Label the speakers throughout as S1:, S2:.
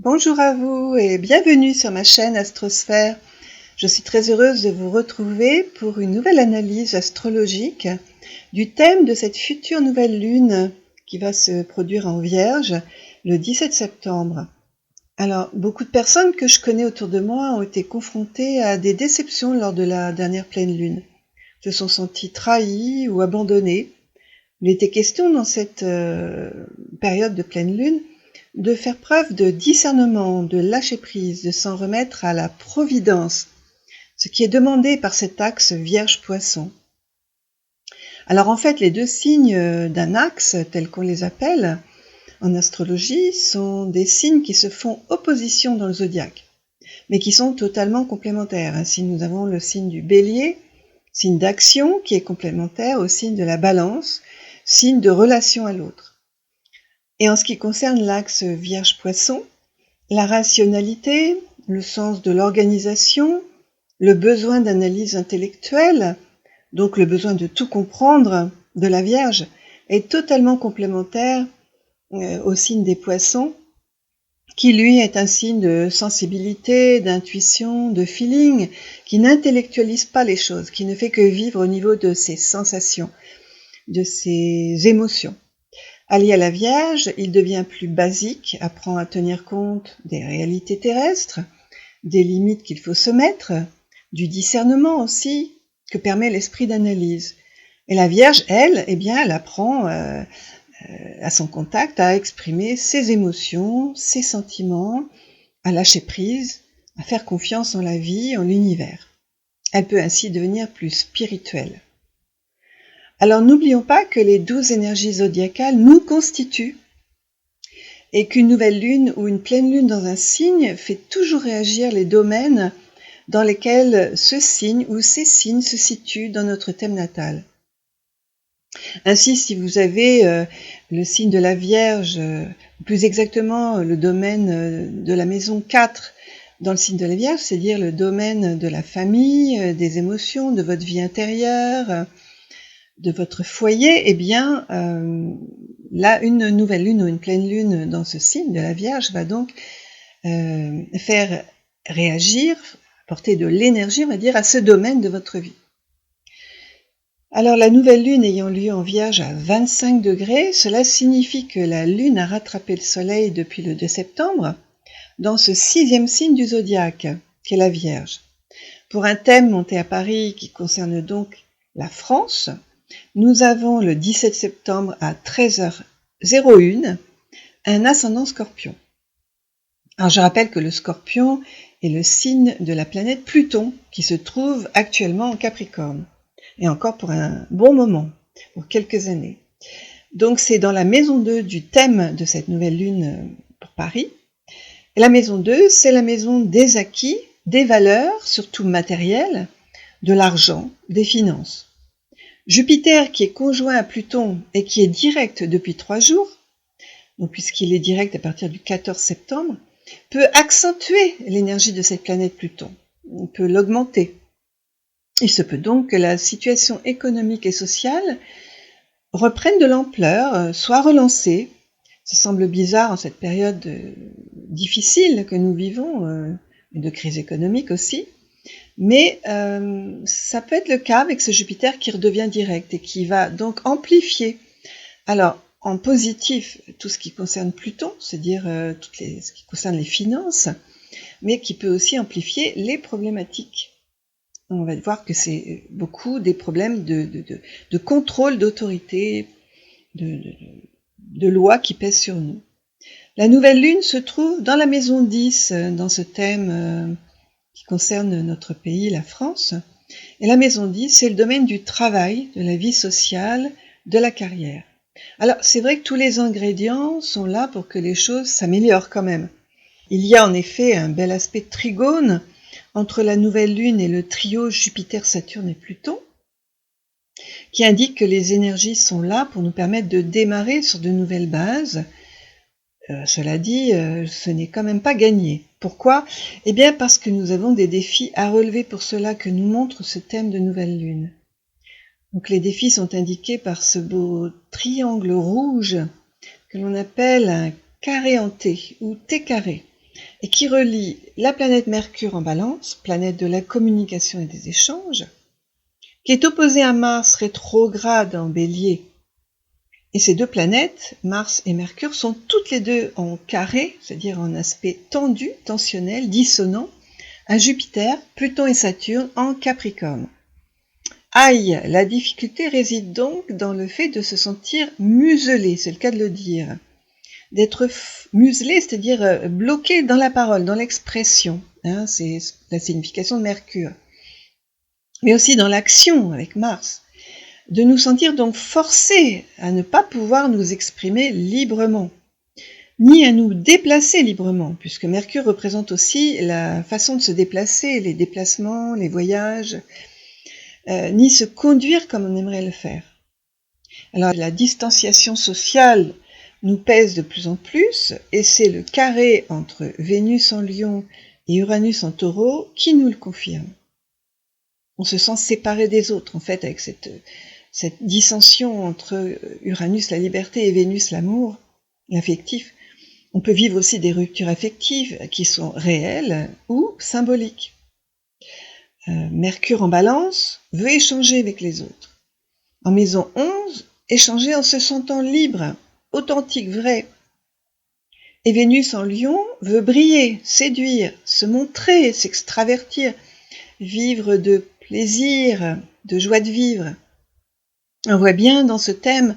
S1: Bonjour à vous et bienvenue sur ma chaîne Astrosphère. Je suis très heureuse de vous retrouver pour une nouvelle analyse astrologique du thème de cette future nouvelle lune qui va se produire en Vierge le 17 septembre. Alors, beaucoup de personnes que je connais autour de moi ont été confrontées à des déceptions lors de la dernière pleine lune, se sont senties trahies ou abandonnées. Il était question dans cette période de pleine lune de faire preuve de discernement, de lâcher prise, de s'en remettre à la providence, ce qui est demandé par cet axe Vierge-Poisson. Alors en fait, les deux signes d'un axe, tels qu'on les appelle en astrologie, sont des signes qui se font opposition dans le zodiaque, mais qui sont totalement complémentaires. Ainsi, nous avons le signe du Bélier, signe d'action qui est complémentaire au signe de la Balance, signe de relation à l'autre. Et en ce qui concerne l'axe Vierge-Poisson, la rationalité, le sens de l'organisation, le besoin d'analyse intellectuelle, donc le besoin de tout comprendre de la Vierge, est totalement complémentaire au signe des Poissons, qui lui est un signe de sensibilité, d'intuition, de feeling, qui n'intellectualise pas les choses, qui ne fait que vivre au niveau de ses sensations, de ses émotions. Allié à la Vierge, il devient plus basique, apprend à tenir compte des réalités terrestres, des limites qu'il faut se mettre, du discernement aussi, que permet l'esprit d'analyse. Et la Vierge, elle, elle apprend à son contact à exprimer ses émotions, ses sentiments, à lâcher prise, à faire confiance en la vie, en l'univers. Elle peut ainsi devenir plus spirituelle. Alors n'oublions pas que les 12 énergies zodiacales nous constituent et qu'une nouvelle lune ou une pleine lune dans un signe fait toujours réagir les domaines dans lesquels ce signe ou ces signes se situent dans notre thème natal. Ainsi, si vous avez le signe de la Vierge, plus exactement le domaine de la maison 4 dans le signe de la Vierge, c'est-à-dire le domaine de la famille, des émotions, de votre vie intérieure, de votre foyer, là, une nouvelle lune ou une pleine lune dans ce signe de la Vierge va donc faire réagir, apporter de l'énergie, on va dire, à ce domaine de votre vie. Alors la nouvelle lune ayant lieu en Vierge à 25 degrés, cela signifie que la lune a rattrapé le soleil depuis le 2 septembre dans ce 6e signe du zodiaque, qu'est la Vierge. Pour un thème monté à Paris qui concerne donc la France, nous avons le 17 septembre à 13h01 un ascendant Scorpion. Alors je rappelle que le Scorpion est le signe de la planète Pluton qui se trouve actuellement en Capricorne, et encore pour un bon moment, pour quelques années. Donc c'est dans la maison 2 du thème de cette nouvelle lune pour Paris. Et la maison 2, c'est la maison des acquis, des valeurs, surtout matérielles, de l'argent, des finances. Jupiter, qui est conjoint à Pluton et qui est direct depuis 3 jours, donc puisqu'il est direct à partir du 14 septembre, peut accentuer l'énergie de cette planète Pluton, on peut l'augmenter. Il se peut donc que la situation économique et sociale reprenne de l'ampleur, soit relancée. Ça semble bizarre en cette période difficile que nous vivons, de crise économique aussi, mais ça peut être le cas avec ce Jupiter qui redevient direct et qui va donc amplifier. Alors, en positif, tout ce qui concerne Pluton, c'est-à-dire ce qui concerne les finances, mais qui peut aussi amplifier les problématiques. On va voir que c'est beaucoup des problèmes de contrôle d'autorité, de loi qui pèsent sur nous. La nouvelle lune se trouve dans la maison 10, dans ce thème qui concerne notre pays, la France. Et la maison 10, c'est le domaine du travail, de la vie sociale, de la carrière. Alors, c'est vrai que tous les ingrédients sont là pour que les choses s'améliorent quand même. Il y a en effet un bel aspect de trigone entre la nouvelle lune et le trio Jupiter, Saturne et Pluton, qui indique que les énergies sont là pour nous permettre de démarrer sur de nouvelles bases. Cela dit, ce n'est quand même pas gagné. Pourquoi ? Eh bien parce que nous avons des défis à relever pour cela que nous montre ce thème de nouvelle lune. Donc les défis sont indiqués par ce beau triangle rouge que l'on appelle un carré en T ou T carré. et qui relie la planète Mercure en Balance, planète de la communication et des échanges, qui est opposée à Mars rétrograde en Bélier. Et ces deux planètes, Mars et Mercure, sont toutes les deux en carré, c'est-à-dire en aspect tendu, tensionnel, dissonant, à Jupiter, Pluton et Saturne en Capricorne. Aïe, la difficulté réside donc dans le fait de se sentir muselé, c'est le cas de le dire. D'être muselé, c'est-à-dire bloqué dans la parole, dans l'expression, hein, c'est la signification de Mercure. Mais aussi dans l'action avec Mars. De nous sentir donc forcés à ne pas pouvoir nous exprimer librement, ni à nous déplacer librement, puisque Mercure représente aussi la façon de se déplacer, les déplacements, les voyages, ni se conduire comme on aimerait le faire. Alors la distanciation sociale nous pèse de plus en plus, et c'est le carré entre Vénus en Lion et Uranus en Taureau qui nous le confirme. On se sent séparé des autres, en fait, avec cette dissension entre Uranus, la liberté, et Vénus, l'amour, l'affectif. On peut vivre aussi des ruptures affectives qui sont réelles ou symboliques. Mercure en Balance veut échanger avec les autres. En maison 11, échanger en se sentant libre, authentique, vrai. Et Vénus en Lion veut briller, séduire, se montrer, s'extravertir, vivre de plaisir, de joie de vivre. On voit bien dans ce thème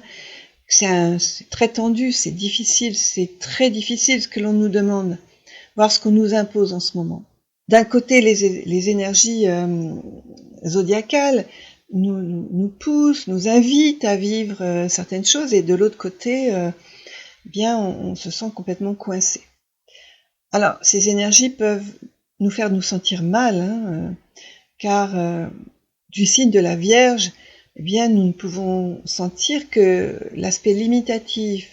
S1: que c'est très tendu, c'est difficile, c'est très difficile ce que l'on nous demande, voir ce qu'on nous impose en ce moment. D'un côté, les énergies zodiacales nous poussent, nous invitent à vivre certaines choses, et de l'autre côté, bien, on se sent complètement coincé. Alors, ces énergies peuvent nous faire nous sentir mal, hein, car du signe de la Vierge, eh bien, nous ne pouvons sentir que l'aspect limitatif,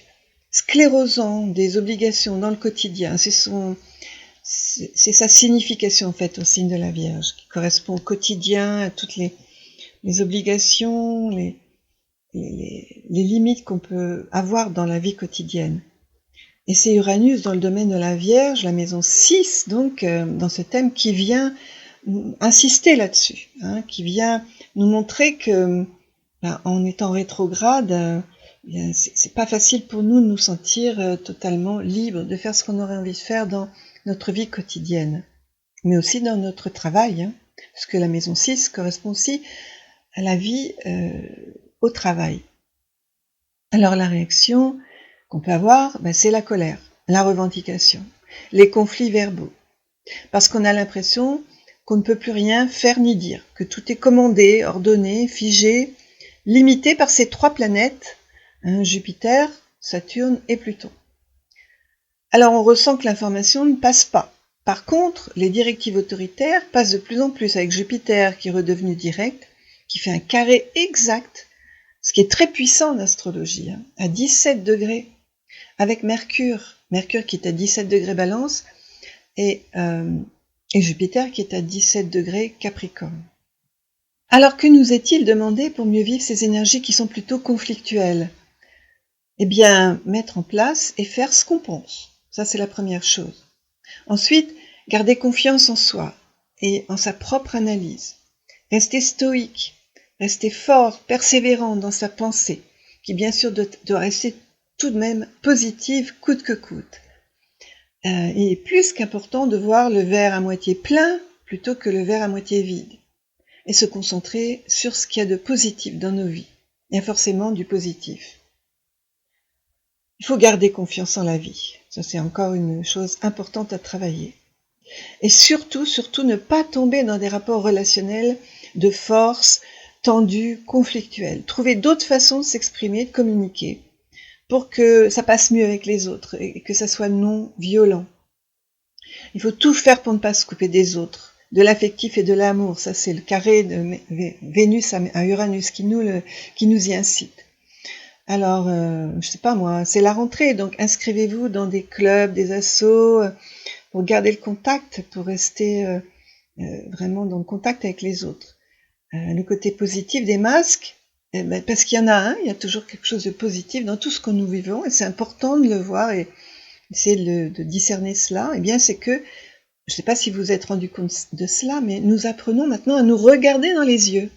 S1: sclérosant des obligations dans le quotidien. C'est sa signification, en fait, au signe de la Vierge, qui correspond au quotidien, à toutes les obligations, les limites qu'on peut avoir dans la vie quotidienne. Et c'est Uranus dans le domaine de la Vierge, la maison 6, donc, dans ce thème, qui vient insister là-dessus, hein, qui vient nous montrer que, en étant rétrograde, c'est pas facile pour nous de nous sentir totalement libres, de faire ce qu'on aurait envie de faire dans notre vie quotidienne, mais aussi dans notre travail, hein, parce que la maison 6 correspond aussi à la vie au travail. Alors la réaction qu'on peut avoir, c'est la colère, la revendication, les conflits verbaux, parce qu'on a l'impression qu'on ne peut plus rien faire ni dire, que tout est commandé, ordonné, figé, limité par ces trois planètes, hein, Jupiter, Saturne et Pluton. Alors on ressent que l'information ne passe pas. Par contre, les directives autoritaires passent de plus en plus, avec Jupiter qui est redevenu direct, qui fait un carré exact, ce qui est très puissant en astrologie, hein, à 17 degrés, avec Mercure qui est à 17 degrés Balance, et Jupiter qui est à 17 degrés Capricorne. Alors que nous est-il demandé pour mieux vivre ces énergies qui sont plutôt conflictuelles ? Eh bien, mettre en place et faire ce qu'on pense. Ça, c'est la première chose. Ensuite, garder confiance en soi et en sa propre analyse. Rester stoïque, rester fort, persévérant dans sa pensée, qui bien sûr doit rester tout de même positive coûte que coûte. Il est plus qu'important de voir le verre à moitié plein plutôt que le verre à moitié vide, et se concentrer sur ce qu'il y a de positif dans nos vies. Il y a forcément du positif. Il faut garder confiance en la vie. Ça, c'est encore une chose importante à travailler. Et surtout, ne pas tomber dans des rapports relationnels de force, tendus, conflictuels. Trouver d'autres façons de s'exprimer, de communiquer, pour que ça passe mieux avec les autres et que ça soit non violent. Il faut tout faire pour ne pas se couper des autres, de l'affectif et de l'amour. Ça, c'est le carré de Vénus à Uranus qui nous y incite. Alors, je sais pas moi, c'est la rentrée, donc inscrivez-vous dans des clubs, des assos, pour garder le contact, pour rester vraiment dans le contact avec les autres. Le côté positif des masques, parce qu'il y en a un, il y a toujours quelque chose de positif dans tout ce que nous vivons, et c'est important de le voir et essayez de discerner cela, eh bien c'est que, je ne sais pas si vous vous êtes rendu compte de cela, mais nous apprenons maintenant à nous regarder dans les yeux.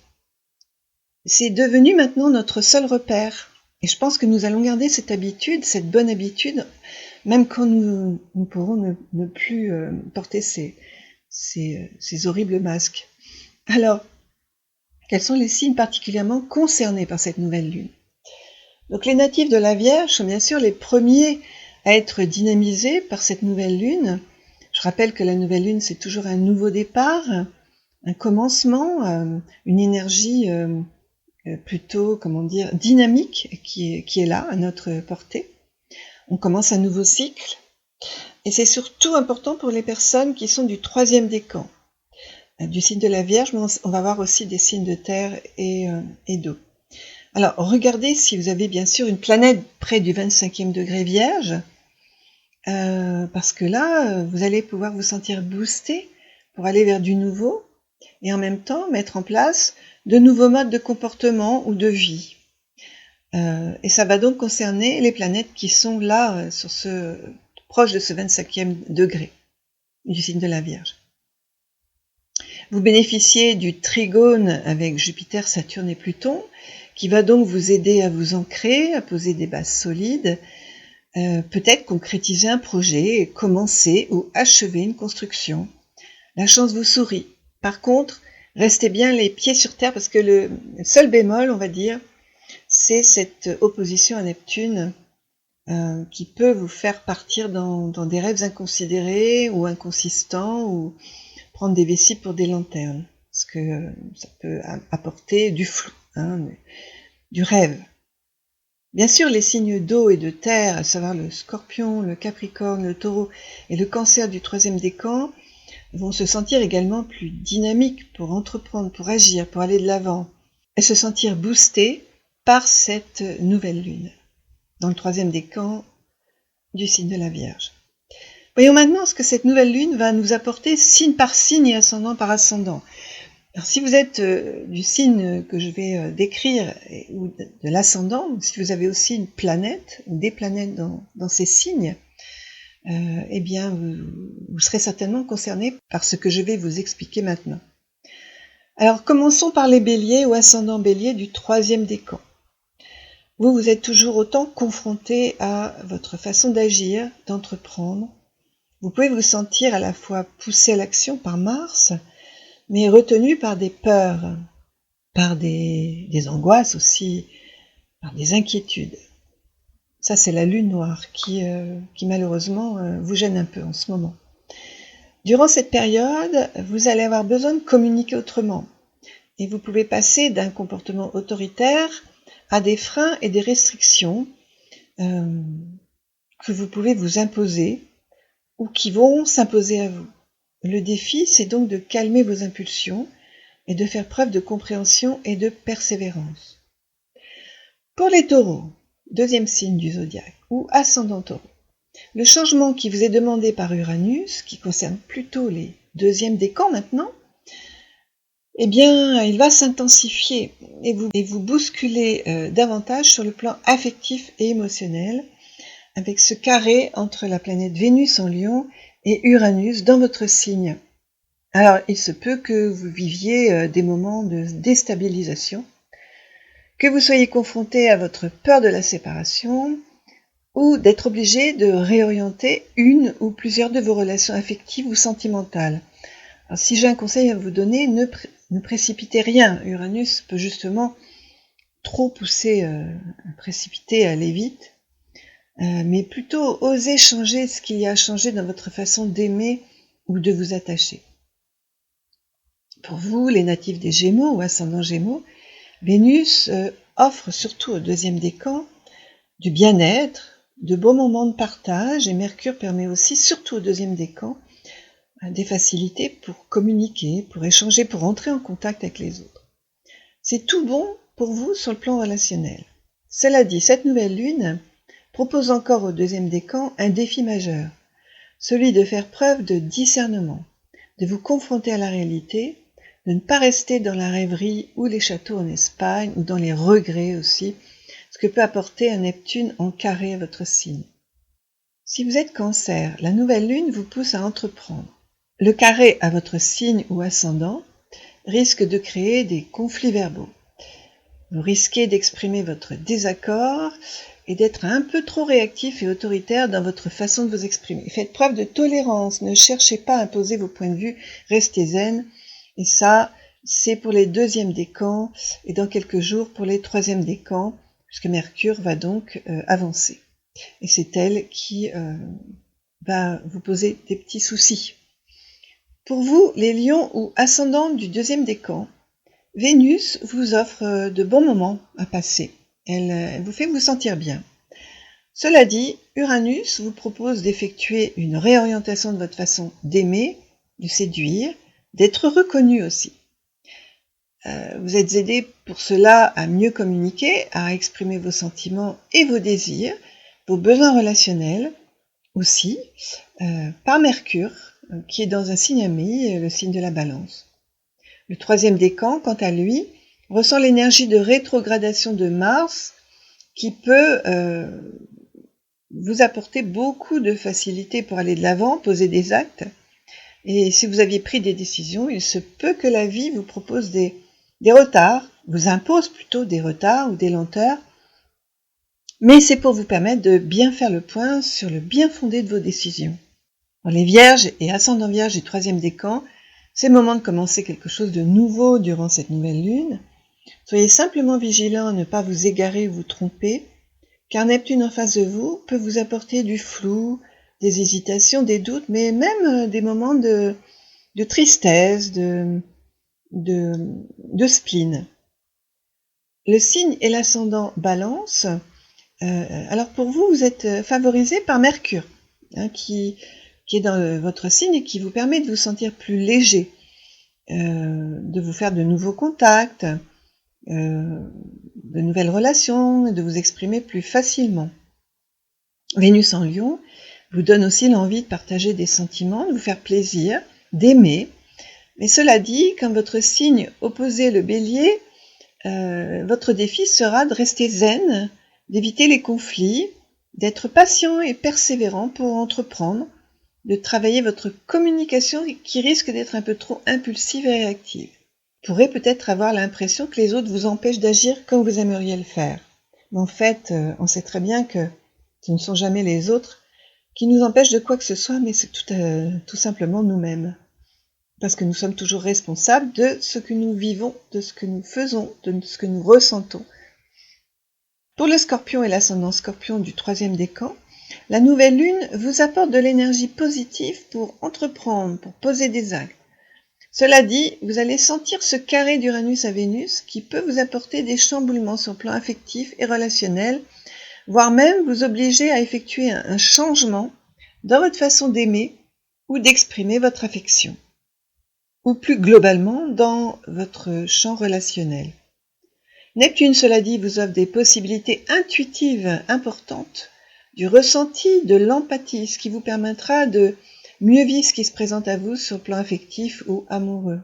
S1: C'est devenu maintenant notre seul repère. Et je pense que nous allons garder cette habitude, cette bonne habitude, même quand nous pourrons ne plus porter ces horribles masques. Alors, quels sont les signes particulièrement concernés par cette nouvelle lune? Donc les natifs de la Vierge sont bien sûr les premiers à être dynamisés par cette nouvelle lune. Je rappelle que la nouvelle lune, c'est toujours un nouveau départ, un commencement, une énergie plutôt, comment dire, dynamique qui est là, à notre portée. On commence un nouveau cycle. Et c'est surtout important pour les personnes qui sont du 3e décan. Du signe de la Vierge, mais on va voir aussi des signes de terre et d'eau. Alors, regardez si vous avez bien sûr une planète près du 25e degré Vierge, parce que là, vous allez pouvoir vous sentir boosté pour aller vers du nouveau, et en même temps mettre en place de nouveaux modes de comportement ou de vie. Et ça va donc concerner les planètes qui sont là, proche de ce 25e degré du signe de la Vierge. Vous bénéficiez du trigone avec Jupiter, Saturne et Pluton, qui va donc vous aider à vous ancrer, à poser des bases solides, peut-être concrétiser un projet, commencer ou achever une construction. La chance vous sourit. Par contre, restez bien les pieds sur terre parce que le seul bémol, on va dire, c'est cette opposition à Neptune qui peut vous faire partir dans des rêves inconsidérés ou inconsistants ou prendre des vessies pour des lanternes, parce que ça peut apporter du flou, du rêve. Bien sûr, les signes d'eau et de terre, à savoir le Scorpion, le Capricorne, le Taureau et le Cancer du 3e décan, vont se sentir également plus dynamiques pour entreprendre, pour agir, pour aller de l'avant, et se sentir boostés par cette nouvelle lune, dans le 3e décan du signe de la Vierge. Voyons maintenant ce que cette nouvelle lune va nous apporter signe par signe et ascendant par ascendant. Alors, si vous êtes du signe que je vais décrire, ou de l'ascendant, si vous avez aussi une planète, ou des planètes dans ces signes, eh bien, vous serez certainement concerné par ce que je vais vous expliquer maintenant. Alors, commençons par les béliers ou ascendants béliers du 3e décan. Vous êtes toujours autant confronté à votre façon d'agir, d'entreprendre. Vous pouvez vous sentir à la fois poussé à l'action par Mars, mais retenu par des peurs, par des angoisses aussi, par des inquiétudes. Ça, c'est la lune noire qui malheureusement vous gêne un peu en ce moment. Durant cette période, vous allez avoir besoin de communiquer autrement. Et vous pouvez passer d'un comportement autoritaire à des freins et des restrictions que vous pouvez vous imposer ou qui vont s'imposer à vous. Le défi, c'est donc de calmer vos impulsions et de faire preuve de compréhension et de persévérance. Pour les taureaux, 2e signe du zodiaque, ou ascendant taureau, le changement qui vous est demandé par Uranus, qui concerne plutôt les 2e décans maintenant, eh bien, il va s'intensifier et vous bousculer davantage sur le plan affectif et émotionnel, avec ce carré entre la planète Vénus en Lion et Uranus dans votre signe. Alors, il se peut que vous viviez des moments de déstabilisation, que vous soyez confronté à votre peur de la séparation ou d'être obligé de réorienter une ou plusieurs de vos relations affectives ou sentimentales. Alors, si j'ai un conseil à vous donner, ne précipitez rien. Uranus peut justement trop pousser, précipiter, aller vite, mais plutôt oser changer ce qu'il y a à changer dans votre façon d'aimer ou de vous attacher. Pour vous, les natifs des Gémeaux ou ascendants Gémeaux, Vénus offre surtout au 2e décan du bien-être, de beaux moments de partage, et Mercure permet aussi, surtout au 2e décan, des facilités pour communiquer, pour échanger, pour entrer en contact avec les autres. C'est tout bon pour vous sur le plan relationnel. Cela dit, cette nouvelle lune propose encore au 2e décan un défi majeur, celui de faire preuve de discernement, de vous confronter à la réalité, de ne pas rester dans la rêverie ou les châteaux en Espagne, ou dans les regrets aussi, ce que peut apporter un Neptune en carré à votre signe. Si vous êtes Cancer, la nouvelle lune vous pousse à entreprendre. Le carré à votre signe ou ascendant risque de créer des conflits verbaux. Vous risquez d'exprimer votre désaccord et d'être un peu trop réactif et autoritaire dans votre façon de vous exprimer. Faites preuve de tolérance, ne cherchez pas à imposer vos points de vue, restez zen. Et ça, c'est pour les deuxièmes décans et dans quelques jours pour les troisièmes décans, puisque Mercure va donc avancer. Et c'est elle qui va vous poser des petits soucis. Pour vous, les lions ou ascendants du deuxième décan, Vénus vous offre de bons moments à passer. Elle vous fait vous sentir bien. Cela dit, Uranus vous propose d'effectuer une réorientation de votre façon d'aimer, de séduire, d'être reconnu aussi. Vous êtes aidé pour cela à mieux communiquer, à exprimer vos sentiments et vos désirs, vos besoins relationnels aussi, par Mercure, qui est dans un signe ami, le signe de la Balance. Le troisième décan, quant à lui, ressent l'énergie de rétrogradation de Mars qui peut vous apporter beaucoup de facilité pour aller de l'avant, poser des actes. Et si vous aviez pris des décisions, il se peut que la vie vous propose des retards, vous impose plutôt des retards ou des lenteurs, mais c'est pour vous permettre de bien faire le point sur le bien fondé de vos décisions. Pour les Vierges et ascendants Vierges du troisième décan, c'est le moment de commencer quelque chose de nouveau durant cette nouvelle lune. Soyez simplement vigilants à ne pas vous égarer ou vous tromper, car Neptune en face de vous peut vous apporter du flou, des hésitations, des doutes, mais même des moments de tristesse, de spleen. Le signe et l'ascendant Balance. Alors pour vous, vous êtes favorisé par Mercure, qui est dans votre signe et qui vous permet de vous sentir plus léger, de vous faire de nouveaux contacts, de nouvelles relations, et de vous exprimer plus facilement. Vénus en Lion vous donne aussi l'envie de partager des sentiments, de vous faire plaisir, d'aimer. Mais cela dit, quand votre signe opposé le Bélier, votre défi sera de rester zen, d'éviter les conflits, d'être patient et persévérant pour entreprendre, de travailler votre communication qui risque d'être un peu trop impulsive et réactive. Vous pourrez peut-être avoir l'impression que les autres vous empêchent d'agir comme vous aimeriez le faire. Mais en fait, on sait très bien que ce ne sont jamais les autres qui nous empêchent de quoi que ce soit, mais c'est tout simplement nous-mêmes. Parce que nous sommes toujours responsables de ce que nous vivons, de ce que nous faisons, de ce que nous ressentons. Pour le Scorpion et l'ascendant Scorpion du troisième décan, la nouvelle lune vous apporte de l'énergie positive pour entreprendre, pour poser des actes. Cela dit, vous allez sentir ce carré d'Uranus à Vénus qui peut vous apporter des chamboulements sur le plan affectif et relationnel, voire même vous obliger à effectuer un changement dans votre façon d'aimer ou d'exprimer votre affection, ou plus globalement dans votre champ relationnel. Neptune, cela dit, vous offre des possibilités intuitives importantes, du ressenti, de l'empathie, ce qui vous permettra de mieux vivre ce qui se présente à vous sur le plan affectif ou amoureux.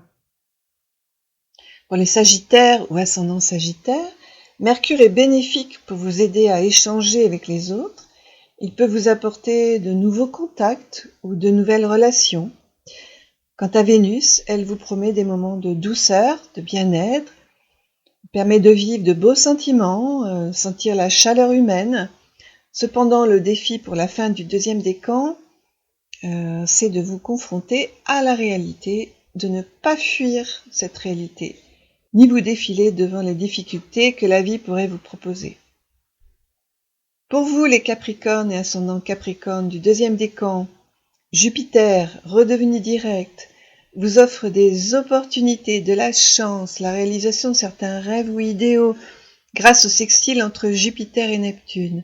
S1: Pour les Sagittaires ou ascendants Sagittaires, Mercure est bénéfique pour vous aider à échanger avec les autres. Il peut vous apporter de nouveaux contacts ou de nouvelles relations. Quant à Vénus, elle vous promet des moments de douceur, de bien-être, permet de vivre de beaux sentiments, sentir la chaleur humaine. Cependant, le défi pour la fin du deuxième décan, c'est de vous confronter à la réalité, de ne pas fuir cette réalité, ni vous défiler devant les difficultés que la vie pourrait vous proposer. Pour vous, les Capricornes et ascendants Capricorne du deuxième décan, Jupiter, redevenu direct, vous offre des opportunités, de la chance, la réalisation de certains rêves ou idéaux grâce au sextile entre Jupiter et Neptune.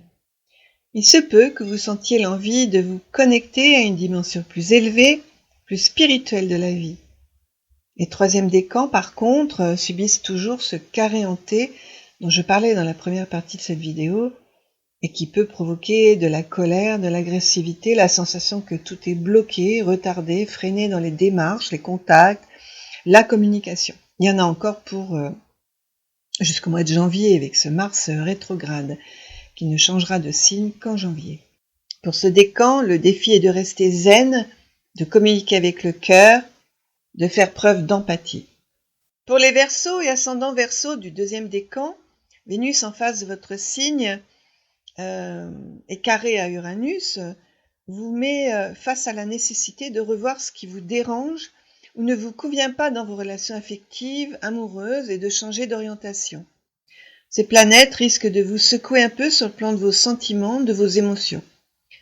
S1: Il se peut que vous sentiez l'envie de vous connecter à une dimension plus élevée, plus spirituelle de la vie. Les troisièmes décans, par contre, subissent toujours ce carré hanté dont je parlais dans la première partie de cette vidéo et qui peut provoquer de la colère, de l'agressivité, la sensation que tout est bloqué, retardé, freiné dans les démarches, les contacts, la communication. Il y en a encore pour jusqu'au mois de janvier avec ce Mars rétrograde qui ne changera de signe qu'en janvier. Pour ce décan, le défi est de rester zen, de communiquer avec le cœur, de faire preuve d'empathie. Pour les Verseaux et ascendants Verseaux du deuxième décan, Vénus en face de votre signe et carré à Uranus vous met face à la nécessité de revoir ce qui vous dérange ou ne vous convient pas dans vos relations affectives, amoureuses et de changer d'orientation. Ces planètes risquent de vous secouer un peu sur le plan de vos sentiments, de vos émotions.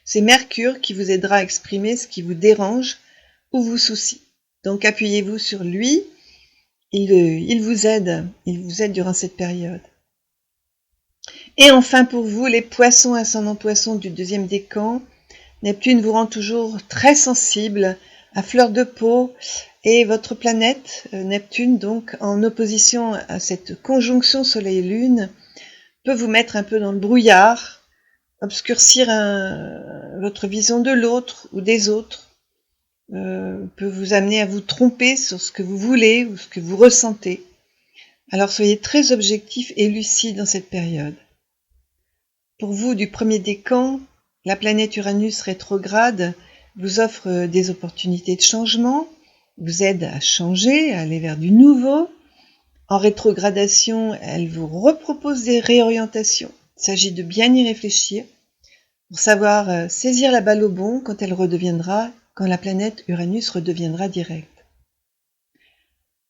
S1: C'est Mercure qui vous aidera à exprimer ce qui vous dérange ou vous soucie. Donc appuyez-vous sur lui, il vous aide durant cette période. Et enfin pour vous, les poissons, ascendant poissons du deuxième décan, Neptune vous rend toujours très sensible, à fleur de peau, et votre planète, Neptune, donc en opposition à cette conjonction Soleil-Lune, peut vous mettre un peu dans le brouillard, obscurcir votre vision de l'autre ou des autres, peut vous amener à vous tromper sur ce que vous voulez ou ce que vous ressentez. Alors soyez très objectif et lucide dans cette période. Pour vous, du premier décan, la planète Uranus rétrograde vous offre des opportunités de changement, vous aide à changer, à aller vers du nouveau. En rétrogradation, elle vous repropose des réorientations. Il s'agit de bien y réfléchir pour savoir saisir la balle au bon quand la planète Uranus redeviendra directe.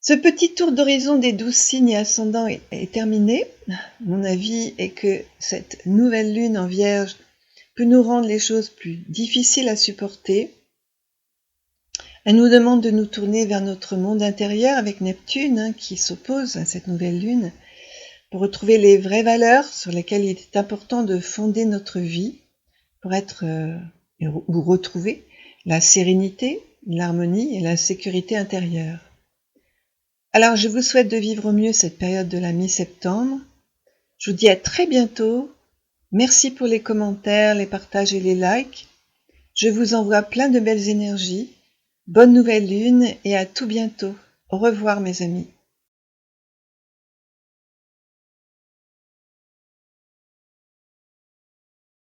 S1: Ce petit tour d'horizon des 12 signes et ascendants est terminé. Mon avis est que cette nouvelle lune en Vierge peut nous rendre les choses plus difficiles à supporter. Elle nous demande de nous tourner vers notre monde intérieur avec Neptune qui s'oppose à cette nouvelle lune pour retrouver les vraies valeurs sur lesquelles il est important de fonder notre vie pour ou retrouver la sérénité, l'harmonie et la sécurité intérieure. Alors, je vous souhaite de vivre au mieux cette période de la mi-septembre. Je vous dis à très bientôt. Merci pour les commentaires, les partages et les likes. Je vous envoie plein de belles énergies. Bonne nouvelle lune et à tout bientôt. Au revoir mes amis.